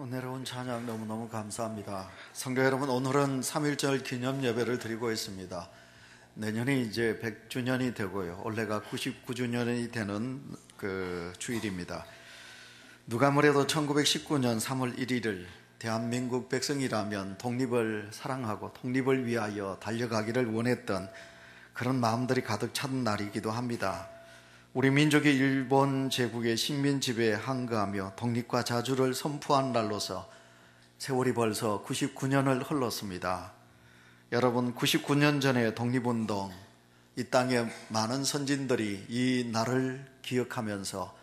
은혜로운 찬양 너무너무 감사합니다. 성도 여러분, 오늘은 3.1절 기념 예배를 드리고 있습니다. 내년이 이제 100주년이 되고요. 올해가 99주년이 되는 그 주일입니다. 누가 뭐래도 1919년 3월 1일을 대한민국 백성이라면 독립을 사랑하고 독립을 위하여 달려가기를 원했던 그런 마음들이 가득 찬 날이기도 합니다. 우리 민족이 일본 제국의 식민 지배에 항거하며 독립과 자주를 선포한 날로서 세월이 벌써 99년을 흘렀습니다. 여러분, 99년 전의 독립운동, 이 땅에 많은 선진들이 이 날을 기억하면서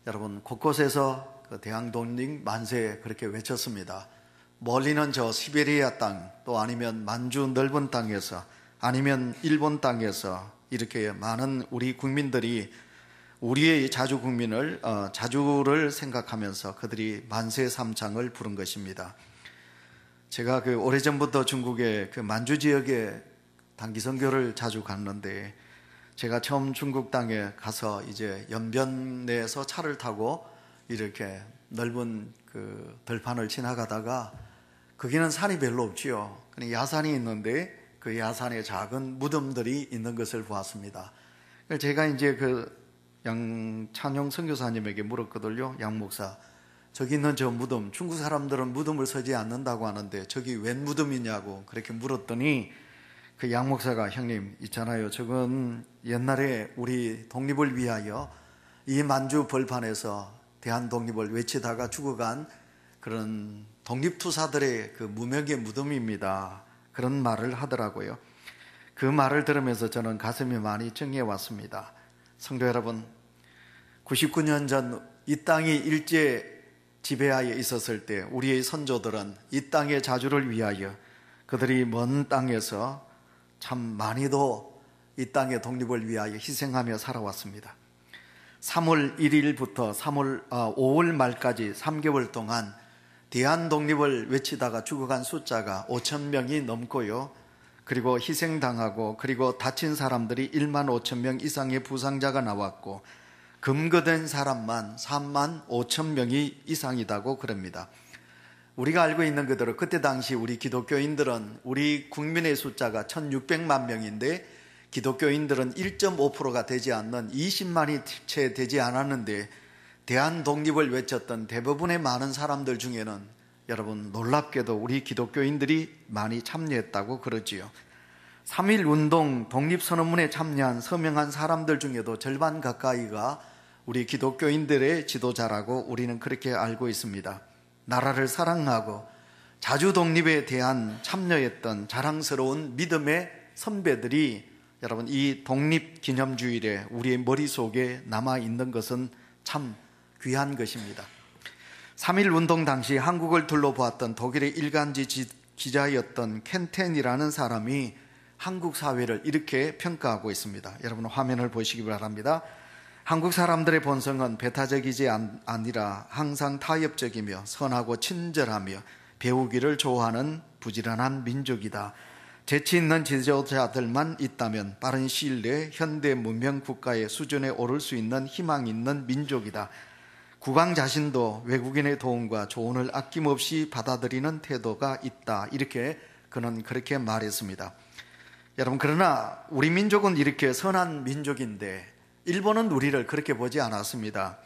여러분 곳곳에서 그 대한독립 만세 그렇게 외쳤습니다. 멀리는 저 시베리아 땅, 또 아니면 만주 넓은 땅에서, 아니면 일본 땅에서 이렇게 많은 우리 국민들이 우리의 자주 국민을 자주를 생각하면서 그들이 만세 삼창을 부른 것입니다. 제가 그 오래전부터 중국의 그 만주 지역에 단기 선교를 자주 갔는데, 제가 처음 중국 땅에 가서 이제 연변에서 차를 타고 이렇게 넓은 그 들판을 지나가다가 거기는 산이 별로 없지요. 그냥 야산이 있는데 그 야산에 작은 무덤들이 있는 것을 보았습니다. 그래서 제가 이제 그 양찬용 선교사님에게 물었거든요. 양 목사, 저기 있는 저 무덤, 중국 사람들은 무덤을 서지 않는다고 하는데 저기 웬 무덤이냐고 그렇게 물었더니 그 양 목사가, 형님 있잖아요, 저건 옛날에 우리 독립을 위하여 이 만주 벌판에서 대한 독립을 외치다가 죽어간 그런 독립투사들의 그 무명의 무덤입니다. 그런 말을 하더라고요. 그 말을 들으면서 저는 가슴이 많이 찡해 왔습니다. 성도 여러분, 99년 전 이 땅이 일제 지배하에 있었을 때 우리의 선조들은 이 땅의 자주를 위하여 그들이 먼 땅에서 참 많이도 이 땅의 독립을 위하여 희생하며 살아왔습니다. 3월 1일부터 5월 말까지 3개월 동안 대한독립을 외치다가 죽어간 숫자가 5,000명이 넘고요. 그리고 희생당하고 그리고 다친 사람들이 1만 5천 명 이상의 부상자가 나왔고, 검거된 사람만 3만 5천 명이 이상이다고 그럽니다. 우리가 알고 있는 그대로 그때 당시 우리 기독교인들은 우리 국민의 숫자가 1,600만 명인데 기독교인들은 1.5%가 되지 않는 20만이 채 되지 않았는데, 대한독립을 외쳤던 대부분의 많은 사람들 중에는 여러분 놀랍게도 우리 기독교인들이 많이 참여했다고 그러지요. 3.1운동 독립선언문에 참여한 서명한 사람들 중에도 절반 가까이가 우리 기독교인들의 지도자라고 우리는 그렇게 알고 있습니다. 나라를 사랑하고 자주독립에 대한 참여했던 자랑스러운 믿음의 선배들이 여러분 이 독립기념주일에 우리의 머릿속에 남아있는 것은 참 귀한 것입니다. 3.1운동 당시 한국을 둘러보았던 독일의 일간지 기자였던 켄텐이라는 사람이 한국 사회를 이렇게 평가하고 있습니다. 여러분 화면을 보시기 바랍니다. 한국 사람들의 본성은 배타적이지 아니라 항상 타협적이며 선하고 친절하며 배우기를 좋아하는 부지런한 민족이다. 재치 있는 지도자들만 있다면 빠른 시일 내에 현대 문명 국가의 수준에 오를 수 있는 희망 있는 민족이다. 국왕 자신도 외국인의 도움과 조언을 아낌없이 받아들이는 태도가 있다. 이렇게 그는 그렇게 말했습니다. 여러분, 그러나 우리 민족은 이렇게 선한 민족인데 일본은 우리를 그렇게 보지 않았습니다.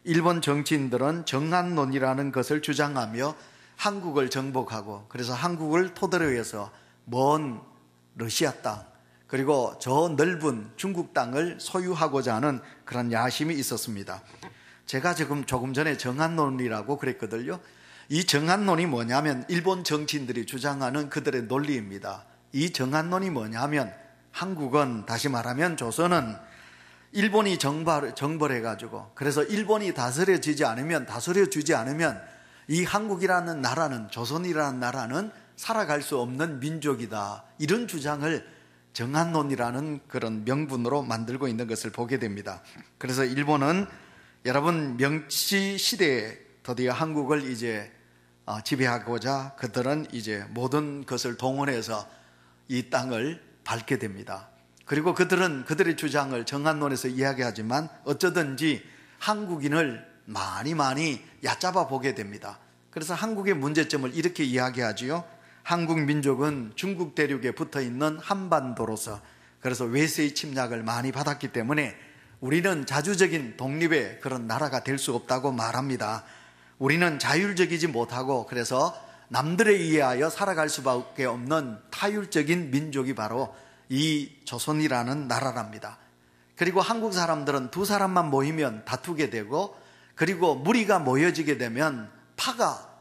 일본 정치인들은 정한론이라는 것을 주장하며 한국을 정복하고, 그래서 한국을 토대로 해서 먼 러시아 땅 그리고 저 넓은 중국 땅을 소유하고자 하는 그런 야심이 있었습니다. 제가 지금 조금 전에 정한론이라고 그랬거든요. 이 정한론이 뭐냐면 일본 정치인들이 주장하는 그들의 논리입니다. 이 정한론이 뭐냐면 한국은, 다시 말하면 조선은 일본이 정벌해가지고, 그래서 일본이 다스려주지 않으면 이 한국이라는 나라는, 조선이라는 나라는 살아갈 수 없는 민족이다. 이런 주장을 정한론이라는 그런 명분으로 만들고 있는 것을 보게 됩니다. 그래서 일본은 여러분 명치 시대에 드디어 한국을 이제 지배하고자 그들은 이제 모든 것을 동원해서 이 땅을 밟게 됩니다. 그리고 그들은 그들의 주장을 정한론에서 이야기하지만 어쩌든지 한국인을 많이 얕잡아 보게 됩니다. 그래서 한국의 문제점을 이렇게 이야기하지요. 한국 민족은 중국 대륙에 붙어 있는 한반도로서, 그래서 외세의 침략을 많이 받았기 때문에 우리는 자주적인 독립의 그런 나라가 될 수 없다고 말합니다. 우리는 자율적이지 못하고 그래서 남들에 의하여 살아갈 수밖에 없는 타율적인 민족이 바로 이 조선이라는 나라랍니다. 그리고 한국 사람들은 두 사람만 모이면 다투게 되고, 그리고 무리가 모여지게 되면 파가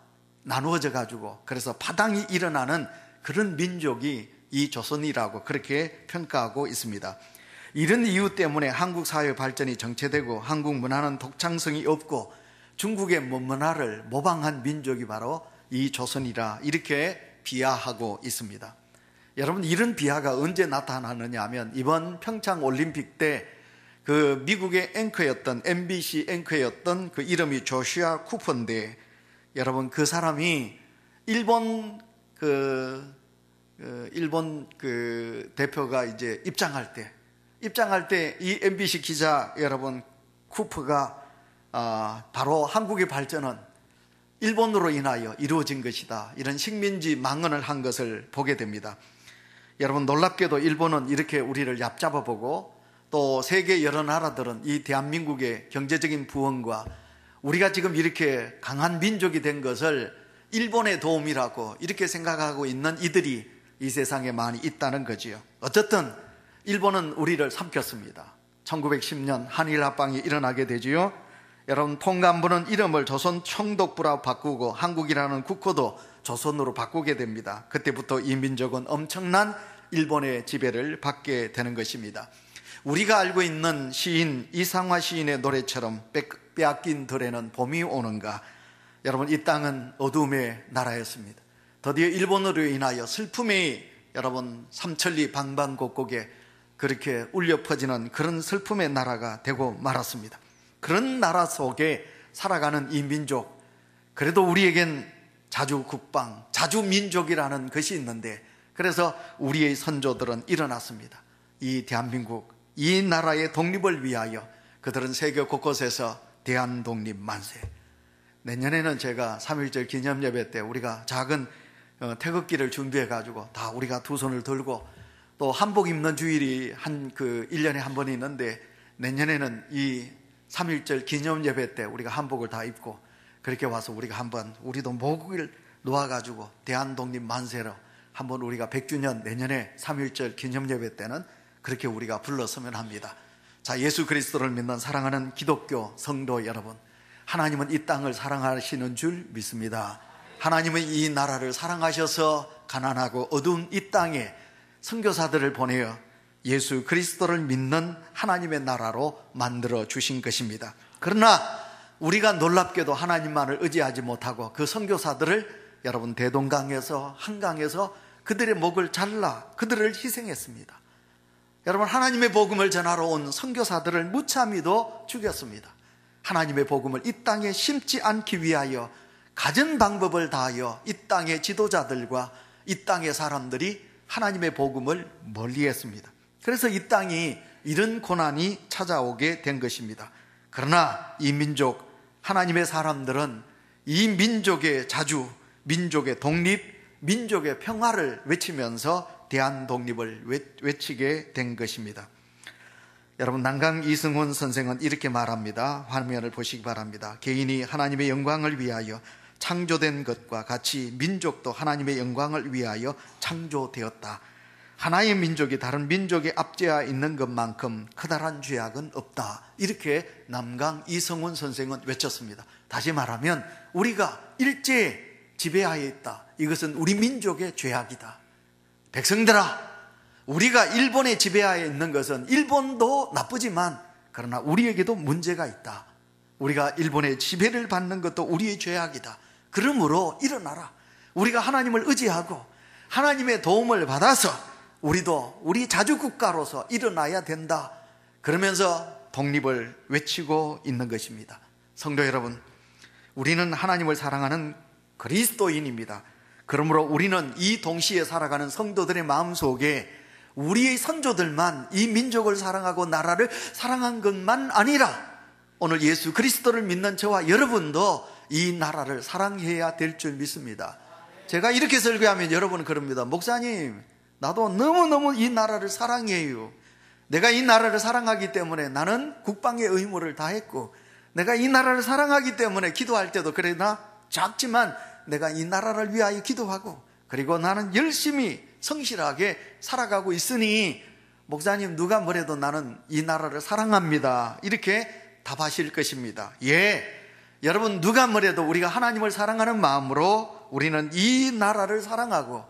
나누어져 가지고 그래서 파당이 일어나는 그런 민족이 이 조선이라고 그렇게 평가하고 있습니다. 이런 이유 때문에 한국 사회 발전이 정체되고 한국 문화는 독창성이 없고 중국의 문화를 모방한 민족이 바로 이 조선이라 이렇게 비하하고 있습니다. 여러분, 이런 비하가 언제 나타나느냐 하면 이번 평창 올림픽 때 그 미국의 앵커였던 MBC 앵커였던 그 이름이 조슈아 쿠퍼인데, 여러분 그 사람이 일본 대표가 이제 입장할 때 이 MBC 기자 여러분 쿠퍼가 바로 한국의 발전은 일본으로 인하여 이루어진 것이다, 이런 식민지 망언을 한 것을 보게 됩니다. 여러분, 놀랍게도 일본은 이렇게 우리를 얕잡아보고 또 세계 여러 나라들은 이 대한민국의 경제적인 부흥과 우리가 지금 이렇게 강한 민족이 된 것을 일본의 도움이라고 이렇게 생각하고 있는 이들이 이 세상에 많이 있다는 거지요. 어쨌든 일본은 우리를 삼켰습니다. 1910년 한일 합방이 일어나게 되지요. 여러분, 통감부는 이름을 조선 총독부라 바꾸고 한국이라는 국호도 조선으로 바꾸게 됩니다. 그때부터 이 민족은 엄청난 일본의 지배를 받게 되는 것입니다. 우리가 알고 있는 시인 이상화 시인의 노래처럼 빼앗긴 들에는 봄이 오는가. 여러분, 이 땅은 어둠의 나라였습니다. 드디어 일본으로 인하여 슬픔이 여러분 삼천리 방방곡곡에 그렇게 울려 퍼지는 그런 슬픔의 나라가 되고 말았습니다. 그런 나라 속에 살아가는 이 민족, 그래도 우리에겐 자주국방, 자주민족이라는 것이 있는데, 그래서 우리의 선조들은 일어났습니다. 이 대한민국, 이 나라의 독립을 위하여 그들은 세계 곳곳에서 대한독립 만세. 내년에는 제가 3.1절 기념예배 때 우리가 작은 태극기를 준비해 가지고 다 우리가 두 손을 들고, 또 한복 입는 주일이 1년에 한 번 있는데, 내년에는 이 3.1절 기념예배 때 우리가 한복을 다 입고 그렇게 와서 우리가 한번 우리도 목을 놓아가지고 대한독립 만세로 한번 우리가 100주년 내년에 3.1절 기념예배 때는 그렇게 우리가 불렀으면 합니다. 자, 예수 그리스도를 믿는 사랑하는 기독교 성도 여러분, 하나님은 이 땅을 사랑하시는 줄 믿습니다. 하나님은 이 나라를 사랑하셔서 가난하고 어두운 이 땅에 선교사들을 보내어 예수 그리스도를 믿는 하나님의 나라로 만들어 주신 것입니다. 그러나 우리가 놀랍게도 하나님만을 의지하지 못하고 그 선교사들을 여러분 대동강에서 한강에서 그들의 목을 잘라 그들을 희생했습니다. 여러분, 하나님의 복음을 전하러 온 선교사들을 무참히도 죽였습니다. 하나님의 복음을 이 땅에 심지 않기 위하여 가진 방법을 다하여 이 땅의 지도자들과 이 땅의 사람들이 하나님의 복음을 멀리했습니다. 그래서 이 땅이 이런 고난이 찾아오게 된 것입니다. 그러나 이 민족, 하나님의 사람들은 이 민족의 자주, 민족의 독립, 민족의 평화를 외치면서 대한독립을 외치게 된 것입니다. 여러분, 난강 이승훈 선생은 이렇게 말합니다. 화면을 보시기 바랍니다. 개인이 하나님의 영광을 위하여 창조된 것과 같이 민족도 하나님의 영광을 위하여 창조되었다. 하나의 민족이 다른 민족에 압제하여 있는 것만큼 커다란 죄악은 없다. 이렇게 남강 이승훈 선생은 외쳤습니다. 다시 말하면 우리가 일제에 지배하에 있다. 이것은 우리 민족의 죄악이다. 백성들아, 우리가 일본의 지배하에 있는 것은 일본도 나쁘지만 그러나 우리에게도 문제가 있다. 우리가 일본의 지배를 받는 것도 우리의 죄악이다. 그러므로 일어나라. 우리가 하나님을 의지하고 하나님의 도움을 받아서 우리도 우리 자주국가로서 일어나야 된다. 그러면서 독립을 외치고 있는 것입니다. 성도 여러분, 우리는 하나님을 사랑하는 그리스도인입니다. 그러므로 우리는 이 동시에 살아가는 성도들의 마음속에 우리의 선조들만 이 민족을 사랑하고 나라를 사랑한 것만 아니라 오늘 예수 그리스도를 믿는 저와 여러분도 이 나라를 사랑해야 될 줄 믿습니다. 제가 이렇게 설교하면 여러분은 그럽니다. 목사님, 나도 너무너무 이 나라를 사랑해요. 내가 이 나라를 사랑하기 때문에 나는 국방의 의무를 다했고, 내가 이 나라를 사랑하기 때문에 기도할 때도 그러나 작지만 내가 이 나라를 위하여 기도하고, 그리고 나는 열심히 성실하게 살아가고 있으니 목사님 누가 뭐래도 나는 이 나라를 사랑합니다. 이렇게 답하실 것입니다. 예, 여러분 누가 뭐래도 우리가 하나님을 사랑하는 마음으로 우리는 이 나라를 사랑하고,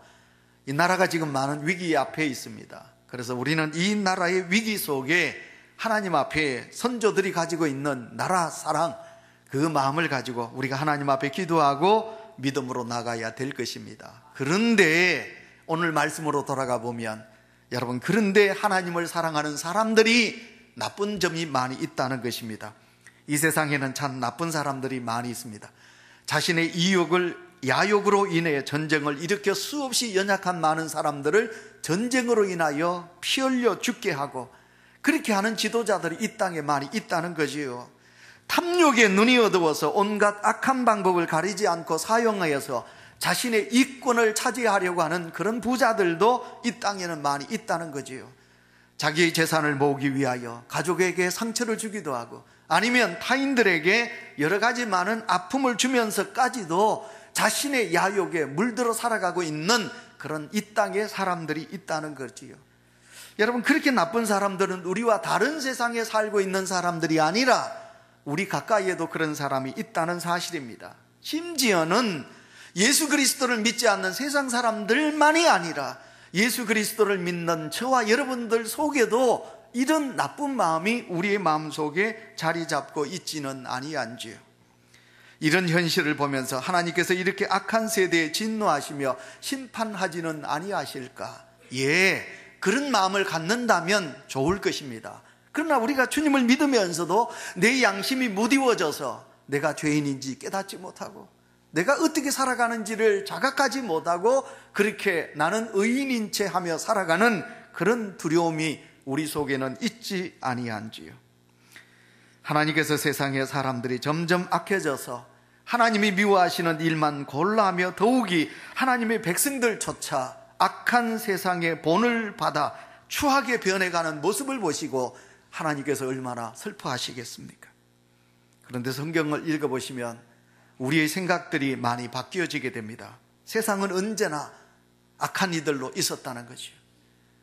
이 나라가 지금 많은 위기 앞에 있습니다. 그래서 우리는 이 나라의 위기 속에 하나님 앞에 선조들이 가지고 있는 나라 사랑, 그 마음을 가지고 우리가 하나님 앞에 기도하고 믿음으로 나가야 될 것입니다. 그런데 오늘 말씀으로 돌아가 보면, 여러분, 그런데 하나님을 사랑하는 사람들이 나쁜 점이 많이 있다는 것입니다. 이 세상에는 참 나쁜 사람들이 많이 있습니다. 자신의 이욕을, 야욕으로 인해 전쟁을 일으켜 수없이 연약한 많은 사람들을 전쟁으로 인하여 피 흘려 죽게 하고, 그렇게 하는 지도자들이 이 땅에 많이 있다는 거지요. 탐욕에 눈이 어두워서 온갖 악한 방법을 가리지 않고 사용하여서 자신의 이권을 차지하려고 하는 그런 부자들도 이 땅에는 많이 있다는 거지요. 자기의 재산을 모으기 위하여 가족에게 상처를 주기도 하고, 아니면 타인들에게 여러 가지 많은 아픔을 주면서까지도 자신의 야욕에 물들어 살아가고 있는 그런 이 땅의 사람들이 있다는 거지요. 여러분, 그렇게 나쁜 사람들은 우리와 다른 세상에 살고 있는 사람들이 아니라 우리 가까이에도 그런 사람이 있다는 사실입니다. 심지어는 예수 그리스도를 믿지 않는 세상 사람들만이 아니라 예수 그리스도를 믿는 저와 여러분들 속에도 이런 나쁜 마음이 우리의 마음속에 자리 잡고 있지는 아니한지요. 이런 현실을 보면서 하나님께서 이렇게 악한 세대에 진노하시며 심판하지는 아니하실까? 예, 그런 마음을 갖는다면 좋을 것입니다. 그러나 우리가 주님을 믿으면서도 내 양심이 무디워져서 내가 죄인인지 깨닫지 못하고, 내가 어떻게 살아가는지를 자각하지 못하고 그렇게 나는 의인인 채 하며 살아가는 그런 두려움이 우리 속에는 있지 아니한지요. 하나님께서 세상의 사람들이 점점 악해져서 하나님이 미워하시는 일만 골라하며 더욱이 하나님의 백성들조차 악한 세상의 본을 받아 추하게 변해가는 모습을 보시고 하나님께서 얼마나 슬퍼하시겠습니까? 그런데 성경을 읽어보시면 우리의 생각들이 많이 바뀌어지게 됩니다. 세상은 언제나 악한 이들로 있었다는 거죠.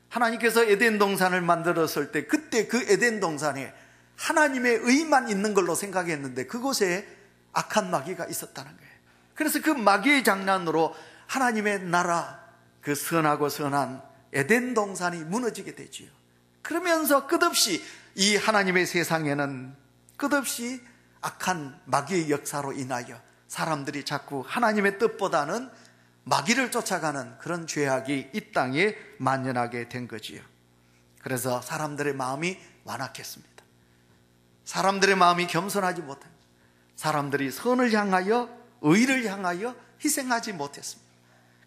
하나님께서 에덴 동산을 만들었을 때 그때 그 에덴 동산에 하나님의 의만 있는 걸로 생각했는데 그곳에 악한 마귀가 있었다는 거예요. 그래서 그 마귀의 장난으로 하나님의 나라, 그 선하고 선한 에덴 동산이 무너지게 되지요. 그러면서 끝없이 이 하나님의 세상에는 끝없이 악한 마귀의 역사로 인하여 사람들이 자꾸 하나님의 뜻보다는 마귀를 쫓아가는 그런 죄악이 이 땅에 만연하게 된 거지요. 그래서 사람들의 마음이 완악했습니다. 사람들의 마음이 겸손하지 못합니다. 사람들이 선을 향하여, 의를 향하여 희생하지 못했습니다.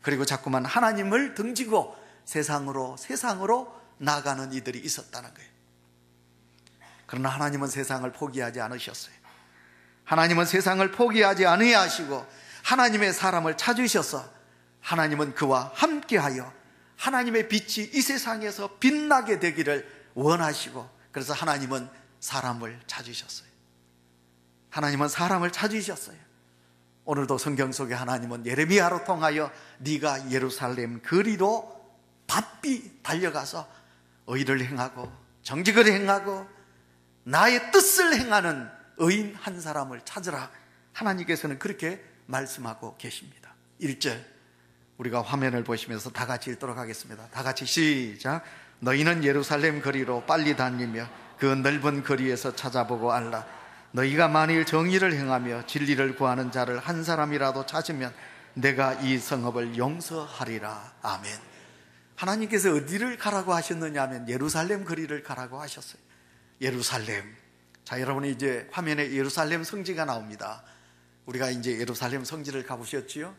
그리고 자꾸만 하나님을 등지고 세상으로 나아가는 이들이 있었다는 거예요. 그러나 하나님은 세상을 포기하지 않으셨어요. 하나님은 세상을 포기하지 아니하시고 하나님의 사람을 찾으셔서 하나님은 그와 함께하여 하나님의 빛이 이 세상에서 빛나게 되기를 원하시고, 그래서 하나님은 사람을 찾으셨어요. 하나님은 사람을 찾으셨어요. 오늘도 성경 속에 하나님은 예레미야로 통하여 네가 예루살렘 거리로 바삐 달려가서 의를 행하고 정직을 행하고 나의 뜻을 행하는 의인 한 사람을 찾으라. 하나님께서는 그렇게 말씀하고 계십니다. 1절 우리가 화면을 보시면서 다 같이 읽도록 하겠습니다. 다 같이 시작. 너희는 예루살렘 거리로 빨리 다니며 그 넓은 거리에서 찾아보고 알라. 너희가 만일 정의를 행하며 진리를 구하는 자를 한 사람이라도 찾으면 내가 이 성읍을 용서하리라. 아멘. 하나님께서 어디를 가라고 하셨느냐 하면 예루살렘 거리를 가라고 하셨어요. 예루살렘. 자, 여러분이 이제 화면에 예루살렘 성지가 나옵니다. 우리가 이제 예루살렘 성지를 가보셨지요?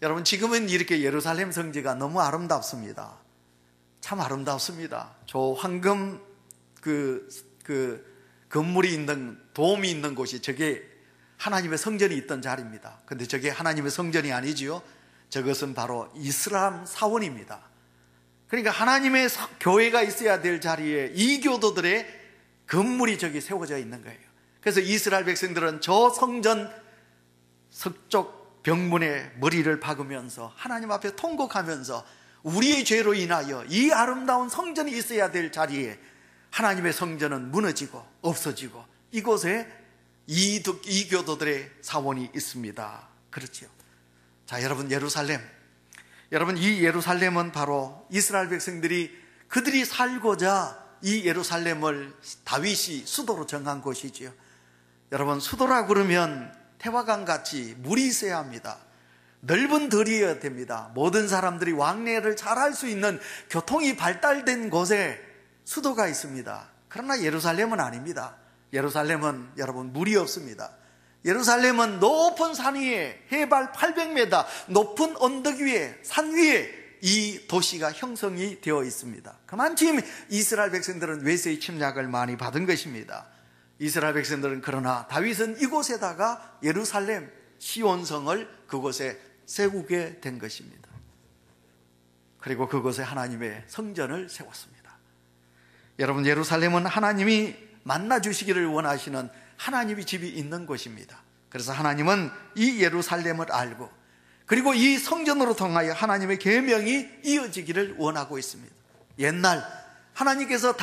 여러분, 지금은 이렇게 예루살렘 성지가 너무 아름답습니다. 참 아름답습니다. 저 황금 그 건물이 있는, 돔이 있는 곳이 저게 하나님의 성전이 있던 자리입니다. 근데 저게 하나님의 성전이 아니지요. 저것은 바로 이슬람 사원입니다. 그러니까 하나님의 교회가 있어야 될 자리에 이 교도들의 건물이 저기 세워져 있는 거예요. 그래서 이스라엘 백성들은 저 성전 서쪽 병문에 머리를 박으면서 하나님 앞에 통곡하면서 우리의 죄로 인하여 이 아름다운 성전이 있어야 될 자리에 하나님의 성전은 무너지고 없어지고 이곳에 이 교도들의 사원이 있습니다. 그렇지요. 자, 여러분, 여러분, 이 예루살렘은 바로 이스라엘 백성들이 그들이 살고자 이 예루살렘을 다윗이 수도로 정한 곳이지요. 여러분, 수도라 그러면 태화강 같이 물이 있어야 합니다. 넓은 들이어야 됩니다. 모든 사람들이 왕래를 잘할 수 있는 교통이 발달된 곳에 수도가 있습니다. 그러나 예루살렘은 아닙니다. 예루살렘은 여러분 물이 없습니다. 예루살렘은 높은 산 위에 해발 800m 높은 언덕 위에 산 위에 이 도시가 형성이 되어 있습니다. 그만큼 이스라엘 백성들은 외세의 침략을 많이 받은 것입니다. 이스라엘 백성들은 그러나 다윗은 이곳에다가 예루살렘 시온성을 그곳에 세우게 된 것입니다. 그리고 그곳에 하나님의 성전을 세웠습니다. 여러분, 예루살렘은 하나님이 만나주시기를 원하시는 하나님의 집이 있는 곳입니다. 그래서 하나님은 이 예루살렘을 알고 그리고 이 성전으로 통하여 하나님의 계명이 이어지기를 원하고 있습니다. 옛날 하나님께서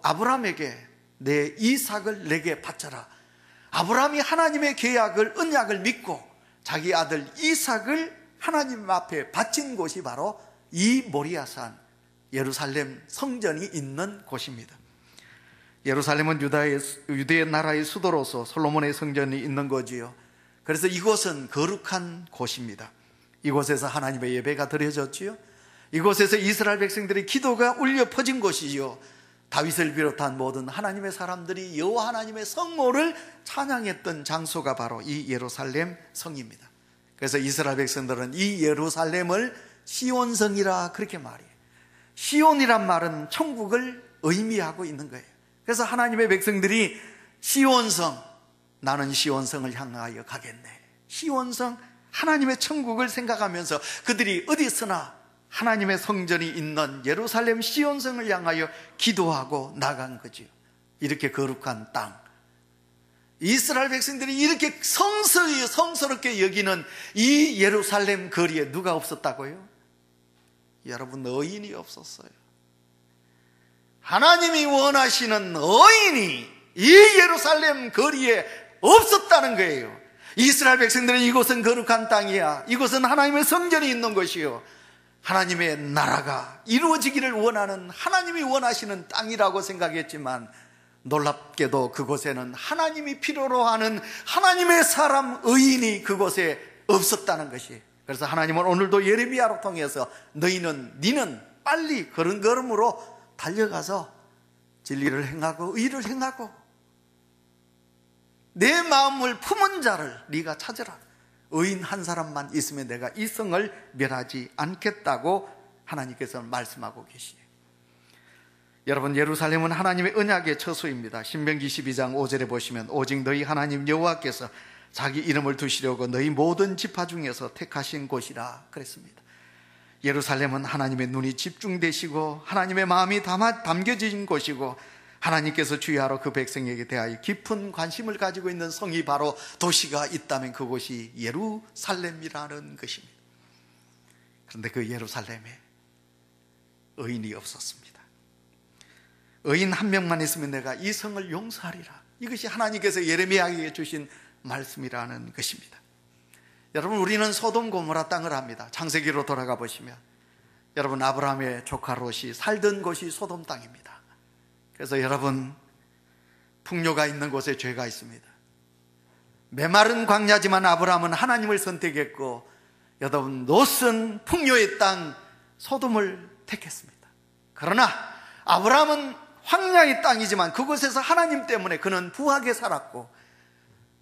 아브라함에게 내 이삭을 내게 바쳐라. 아브라함이 하나님의 계약을 언약을 믿고 자기 아들 이삭을 하나님 앞에 바친 곳이 바로 이 모리아산 예루살렘 성전이 있는 곳입니다. 예루살렘은 유대의 나라의 수도로서 솔로몬의 성전이 있는 거지요. 그래서 이곳은 거룩한 곳입니다. 이곳에서 하나님의 예배가 드려졌지요. 이곳에서 이스라엘 백성들의 기도가 울려 퍼진 곳이지요. 다윗을 비롯한 모든 하나님의 사람들이 여호와 하나님의 성모를 찬양했던 장소가 바로 이 예루살렘 성입니다. 그래서 이스라엘 백성들은 이 예루살렘을 시온성이라 그렇게 말해요. 시온이란 말은 천국을 의미하고 있는 거예요. 그래서 하나님의 백성들이 시온성, 나는 시온성을 향하여 가겠네. 시온성, 하나님의 천국을 생각하면서 그들이 어디서나 하나님의 성전이 있는 예루살렘 시온성을 향하여 기도하고 나간 거지요. 이렇게 거룩한 땅, 이스라엘 백성들이 이렇게 성스럽게 여기는 이 예루살렘 거리에 누가 없었다고요? 여러분, 의인이 없었어요. 하나님이 원하시는 의인이 이 예루살렘 거리에 없었다는 거예요. 이스라엘 백성들은 이곳은 거룩한 땅이야, 이곳은 하나님의 성전이 있는 곳이요, 하나님의 나라가 이루어지기를 원하는 하나님이 원하시는 땅이라고 생각했지만 놀랍게도 그곳에는 하나님이 필요로 하는 하나님의 사람 의인이 그곳에 없었다는 것이. 그래서 하나님은 오늘도 예레미야로 통해서 니는 빨리 걸음걸음으로 달려가서 진리를 행하고 의를 행하고 내 마음을 품은 자를 네가 찾으라. 의인 한 사람만 있으면 내가 이 성을 멸하지 않겠다고 하나님께서 말씀하고 계시에요. 여러분, 예루살렘은 하나님의 언약의 처소입니다. 신명기 12장 5절에 보시면 오직 너희 하나님 여호와께서 자기 이름을 두시려고 너희 모든 지파 중에서 택하신 곳이라 그랬습니다. 예루살렘은 하나님의 눈이 집중되시고 하나님의 마음이 담겨진 곳이고 하나님께서 주야로 그 백성에게 대하여 깊은 관심을 가지고 있는 성이 바로 도시가 있다면 그곳이 예루살렘이라는 것입니다. 그런데 그 예루살렘에 의인이 없었습니다. 의인 한 명만 있으면 내가 이 성을 용서하리라. 이것이 하나님께서 예레미야에게 주신 말씀이라는 것입니다. 여러분, 우리는 소돔 고모라 땅을 압니다. 창세기로 돌아가 보시면 여러분, 아브라함의 조카 롯이 살던 곳이 소돔 땅입니다. 그래서 여러분, 풍요가 있는 곳에 죄가 있습니다. 메마른 광야지만 아브라함은 하나님을 선택했고 여러분, 롯은 풍요의 땅 소돔을 택했습니다. 그러나 아브라함은 황야의 땅이지만 그곳에서 하나님 때문에 그는 부하게 살았고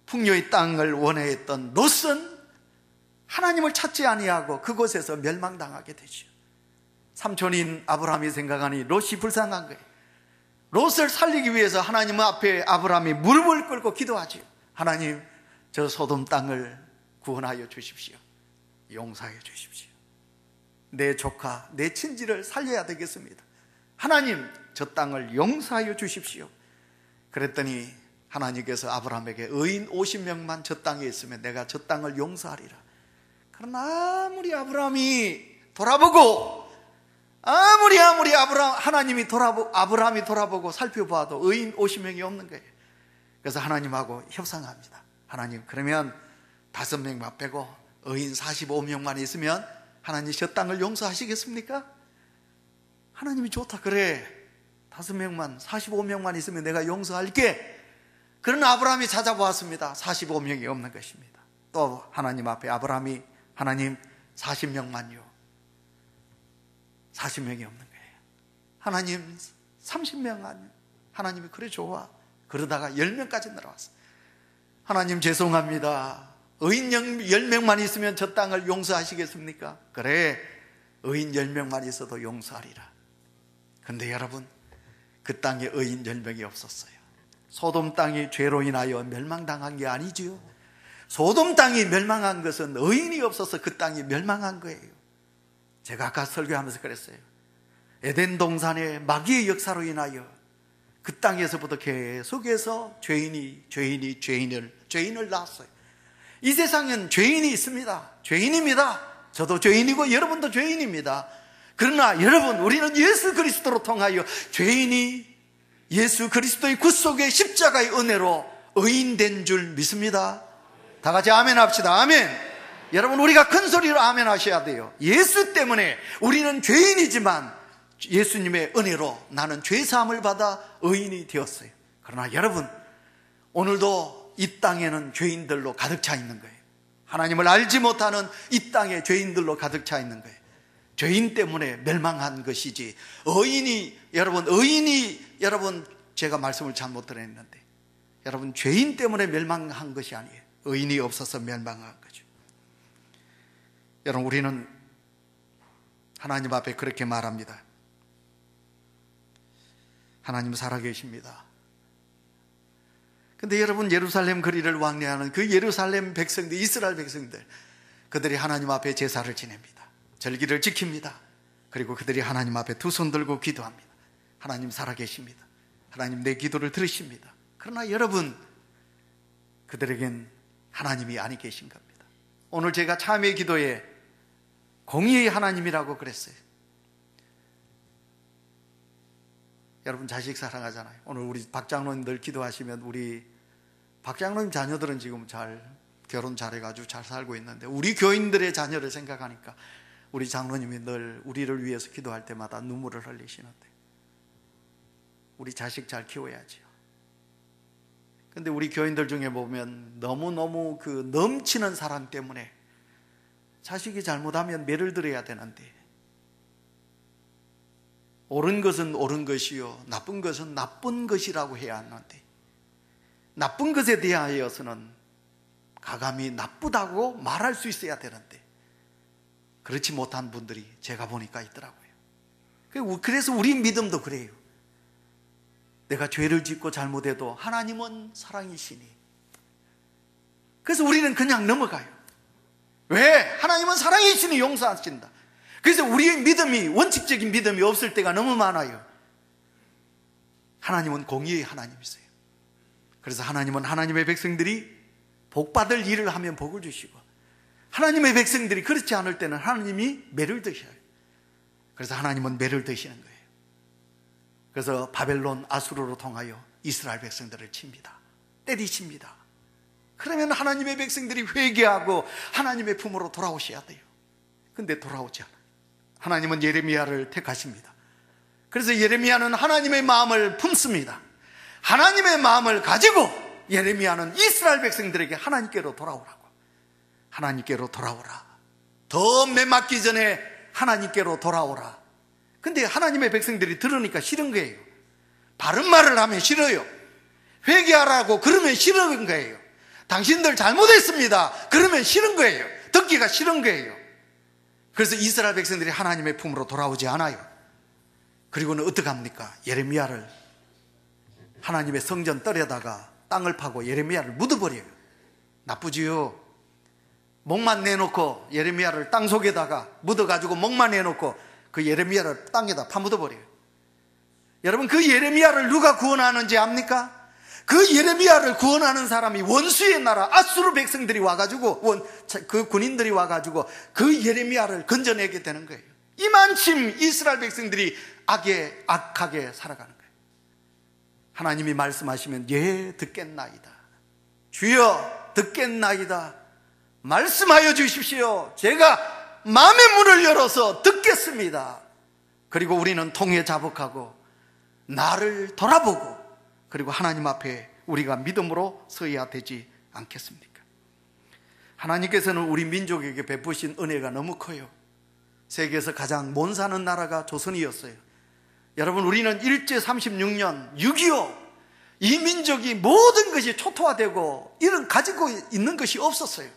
풍요의 땅을 원해했던 롯은 하나님을 찾지 아니하고 그곳에서 멸망당하게 되죠. 삼촌인 아브라함이 생각하니 롯이 불쌍한 거예요. 롯을 살리기 위해서 하나님 앞에 아브라함이 무릎을 꿇고 기도하지요. 하나님, 저 소돔 땅을 구원하여 주십시오. 용서하여 주십시오. 내 조카, 내 친지를 살려야 되겠습니다. 하나님, 저 땅을 용서하여 주십시오. 그랬더니 하나님께서 아브라함에게 의인 50명만 저 땅에 있으면 내가 저 땅을 용서하리라. 그러나 아무리 아브라함이 돌아보고 아브라함이 돌아보고 살펴봐도 의인 50명이 없는 거예요. 그래서 하나님하고 협상합니다. 하나님, 그러면 5명만 빼고 의인 45명만 있으면 하나님 저 땅을 용서하시겠습니까? 하나님이 좋다. 그래, 5명만 45명만 있으면 내가 용서할게. 그러나 아브라함이 찾아보았습니다. 45명이 없는 것입니다. 또 하나님 앞에 아브라함이 하나님 40명만요. 40명이 없는 거예요. 하나님 30명만요. 하나님이 그래 좋아. 그러다가 10명까지 늘어왔어요. 하나님 죄송합니다. 의인 10명만 있으면 저 땅을 용서하시겠습니까? 그래, 의인 10명만 있어도 용서하리라. 근데 여러분, 그 땅에 의인 10명이 없었어요. 소돔 땅이 죄로 인하여 멸망당한 게 아니지요. 소돔 땅이 멸망한 것은 의인이 없어서 그 땅이 멸망한 거예요. 제가 아까 설교하면서 그랬어요. 에덴 동산의 마귀의 역사로 인하여 그 땅에서부터 계속해서 죄인을 낳았어요. 이 세상엔 죄인이 있습니다. 죄인입니다. 저도 죄인이고 여러분도 죄인입니다. 그러나 여러분, 우리는 예수 그리스도로 통하여 죄인이 예수 그리스도의 구속의 십자가의 은혜로 의인된 줄 믿습니다. 다 같이 아멘 합시다. 아멘. 여러분, 우리가 큰 소리로 아멘 하셔야 돼요. 예수 때문에 우리는 죄인이지만 예수님의 은혜로 나는 죄사함을 받아 의인이 되었어요. 그러나 여러분, 오늘도 이 땅에는 죄인들로 가득 차 있는 거예요. 하나님을 알지 못하는 이 땅에 죄인들로 가득 차 있는 거예요. 죄인 때문에 멸망한 것이지 여러분 제가 말씀을 잘못 들었는데 여러분, 죄인 때문에 멸망한 것이 아니에요. 의인이 없어서 멸망한 거죠. 여러분, 우리는 하나님 앞에 그렇게 말합니다. 하나님 살아계십니다. 근데 여러분, 예루살렘 거리를 왕래하는 그 예루살렘 백성들, 이스라엘 백성들, 그들이 하나님 앞에 제사를 지냅니다. 절기를 지킵니다. 그리고 그들이 하나님 앞에 두 손 들고 기도합니다. 하나님 살아계십니다. 하나님 내 기도를 들으십니다. 그러나 여러분, 그들에겐 하나님이 아니 계신 겁니다. 오늘 제가 참회 기도에 공의의 하나님이라고 그랬어요. 여러분, 자식 사랑하잖아요. 오늘 우리 박장로님들 기도하시면 우리 박장로님 자녀들은 지금 결혼 잘해가지고 잘 살고 있는데 우리 교인들의 자녀를 생각하니까 우리 장로님이 늘 우리를 위해서 기도할 때마다 눈물을 흘리시는데 우리 자식 잘 키워야지요. 근데 우리 교인들 중에 보면 너무너무 그 넘치는 사랑 때문에 자식이 잘못하면 매를 들어야 되는데 옳은 것은 옳은 것이요 나쁜 것은 나쁜 것이라고 해야 하는데 나쁜 것에 대하여서는 가감히 나쁘다고 말할 수 있어야 되는데 그렇지 못한 분들이 제가 보니까 있더라고요. 그래서 우리 믿음도 그래요. 내가 죄를 짓고 잘못해도 하나님은 사랑이시니 그래서 우리는 그냥 넘어가요. 왜? 하나님은 사랑이시니 용서하신다. 그래서 우리의 믿음이, 원칙적인 믿음이 없을 때가 너무 많아요. 하나님은 공의의 하나님이세요. 그래서 하나님은 하나님의 백성들이 복받을 일을 하면 복을 주시고 하나님의 백성들이 그렇지 않을 때는 하나님이 매를 드셔요. 그래서 하나님은 매를 드시는 거예요. 그래서 바벨론 아수르로 통하여 이스라엘 백성들을 칩니다. 때리십니다. 그러면 하나님의 백성들이 회개하고 하나님의 품으로 돌아오셔야 돼요. 근데 돌아오지 않아요. 하나님은 예레미야를 택하십니다. 그래서 예레미야는 하나님의 마음을 품습니다. 하나님의 마음을 가지고 예레미야는 이스라엘 백성들에게 하나님께로 돌아오라고, 하나님께로 돌아오라, 더 매맞기 전에 하나님께로 돌아오라. 근데 하나님의 백성들이 들으니까 싫은 거예요. 바른 말을 하면 싫어요. 회개하라고 그러면 싫은 거예요. 당신들 잘못했습니다 그러면 싫은 거예요. 듣기가 싫은 거예요. 그래서 이스라엘 백성들이 하나님의 품으로 돌아오지 않아요. 그리고는 어떻게 합니까? 예레미야를 하나님의 성전 뜰에다가 땅을 파고 예레미야를 묻어버려요. 나쁘지요. 목만 내놓고 예레미야를 땅 속에다가 묻어가지고 목만 내놓고 그 예레미야를 땅에다 파묻어버려요. 여러분, 그 예레미야를 누가 구원하는지 압니까? 그 예레미야를 구원하는 사람이 원수의 나라 아수르 백성들이 와가지고 그 군인들이 와가지고 그 예레미야를 건져내게 되는 거예요. 이만큼 이스라엘 백성들이 악하게 살아가는 거예요. 하나님이 말씀하시면 예 듣겠나이다. 주여 듣겠나이다. 말씀하여 주십시오. 제가 마음의 문을 열어서 듣겠습니다. 그리고 우리는 통에 자복하고 나를 돌아보고 그리고 하나님 앞에 우리가 믿음으로 서야 되지 않겠습니까? 하나님께서는 우리 민족에게 베푸신 은혜가 너무 커요. 세계에서 가장 못 사는 나라가 조선이었어요. 여러분, 우리는 일제 36년 6.25 이 민족이 모든 것이 초토화되고 이런 가지고 있는 것이 없었어요.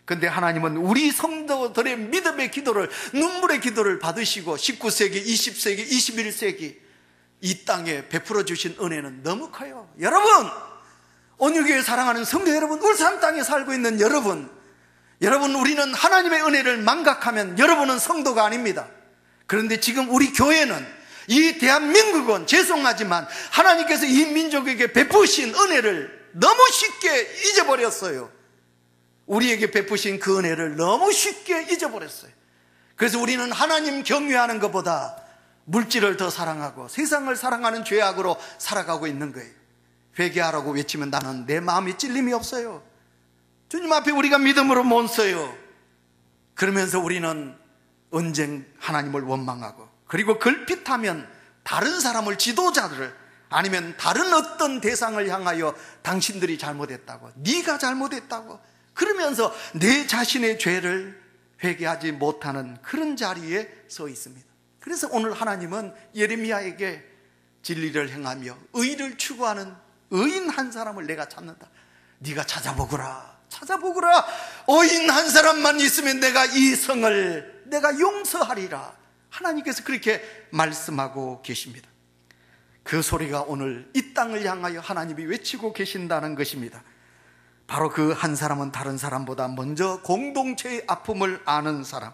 그런데 하나님은 우리 성도들의 믿음의 기도를, 눈물의 기도를 받으시고 19세기, 20세기, 21세기 이 땅에 베풀어 주신 은혜는 너무 커요. 여러분, 온유교회 사랑하는 성도 여러분, 울산 땅에 살고 있는 여러분, 우리는 하나님의 은혜를 망각하면 여러분은 성도가 아닙니다. 그런데 지금 우리 교회는, 이 대한민국은 죄송하지만 하나님께서 이 민족에게 베푸신 은혜를 너무 쉽게 잊어버렸어요. 우리에게 베푸신 그 은혜를 너무 쉽게 잊어버렸어요. 그래서 우리는 하나님 경외하는 것보다 물질을 더 사랑하고 세상을 사랑하는 죄악으로 살아가고 있는 거예요. 회개하라고 외치면 나는 내 마음에 찔림이 없어요. 주님 앞에 우리가 믿음으로 못 서요. 그러면서 우리는 언젠 하나님을 원망하고, 그리고 걸핏하면 다른 사람을, 지도자들을, 아니면 다른 어떤 대상을 향하여 당신들이 잘못했다고, 네가 잘못했다고 그러면서 내 자신의 죄를 회개하지 못하는 그런 자리에 서 있습니다. 그래서 오늘 하나님은 예레미야에게 진리를 행하며 의를 추구하는 의인 한 사람을 내가 찾는다. 네가 찾아보거라. 의인 한 사람만 있으면 내가 이 성을 내가 용서하리라. 하나님께서 그렇게 말씀하고 계십니다. 그 소리가 오늘 이 땅을 향하여 하나님이 외치고 계신다는 것입니다. 바로 그 한 사람은 다른 사람보다 먼저 공동체의 아픔을 아는 사람,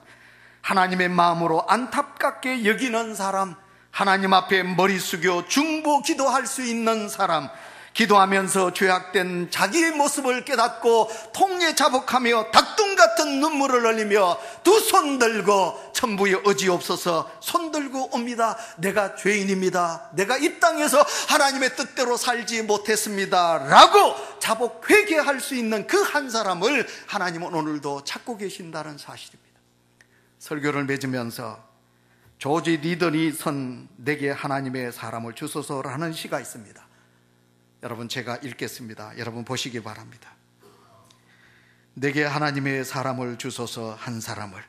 하나님의 마음으로 안타깝게 여기는 사람, 하나님 앞에 머리 숙여 중보 기도할 수 있는 사람, 기도하면서 죄악된 자기의 모습을 깨닫고 통에 자복하며 닭똥 같은 눈물을 흘리며 두 손 들고 천부의 의지없어서 손 들고 옵니다. 내가 죄인입니다. 내가 이 땅에서 하나님의 뜻대로 살지 못했습니다 라고 자복 회개할 수 있는 그 한 사람을 하나님은 오늘도 찾고 계신다는 사실입니다. 설교를 맺으면서 조지 리던이 선 내게 하나님의 사람을 주소서라는 시가 있습니다. 여러분, 제가 읽겠습니다. 여러분 보시기 바랍니다. 내게 하나님의 사람을 주소서, 한 사람을,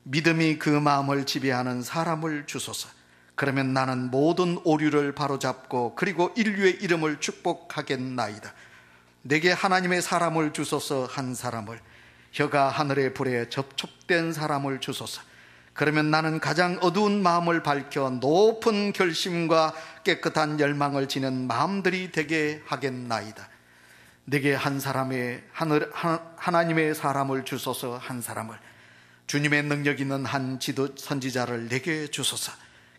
믿음이 그 마음을 지배하는 사람을 주소서. 그러면 나는 모든 오류를 바로잡고 그리고 인류의 이름을 축복하겠나이다. 내게 하나님의 사람을 주소서, 한 사람을, 혀가 하늘의 불에 접촉된 사람을 주소서. 그러면 나는 가장 어두운 마음을 밝혀 높은 결심과 깨끗한 열망을 지닌 마음들이 되게 하겠나이다. 내게 한 사람의 하나님의 사람을 주소서, 한 사람을, 주님의 능력 있는 한 선지자를 내게 주소서.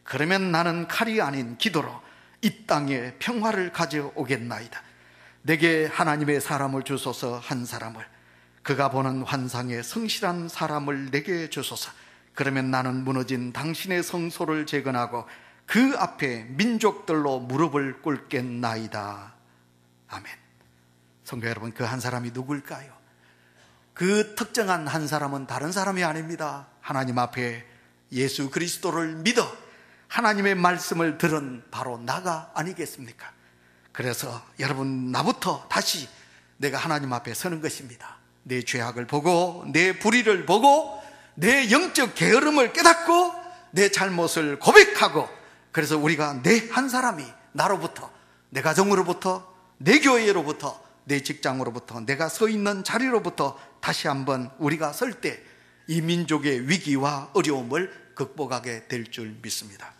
그러면 나는 칼이 아닌 기도로 이 땅에 평화를 가져오겠나이다. 내게 하나님의 사람을 주소서, 한 사람을, 그가 보는 환상에 성실한 사람을 내게 주소서. 그러면 나는 무너진 당신의 성소를 재건하고 그 앞에 민족들로 무릎을 꿇겠나이다. 아멘. 성도 여러분, 그 한 사람이 누굴까요? 그 특정한 한 사람은 다른 사람이 아닙니다. 하나님 앞에 예수 그리스도를 믿어 하나님의 말씀을 들은 바로 나가 아니겠습니까? 그래서 여러분, 나부터 다시 내가 하나님 앞에 서는 것입니다. 내 죄악을 보고 내 불의를 보고 내 영적 게으름을 깨닫고 내 잘못을 고백하고, 그래서 우리가 내 한 사람이 나로부터, 내 가정으로부터, 내 교회로부터, 내 직장으로부터, 내가 서 있는 자리로부터 다시 한번 우리가 설 때 이 민족의 위기와 어려움을 극복하게 될 줄 믿습니다.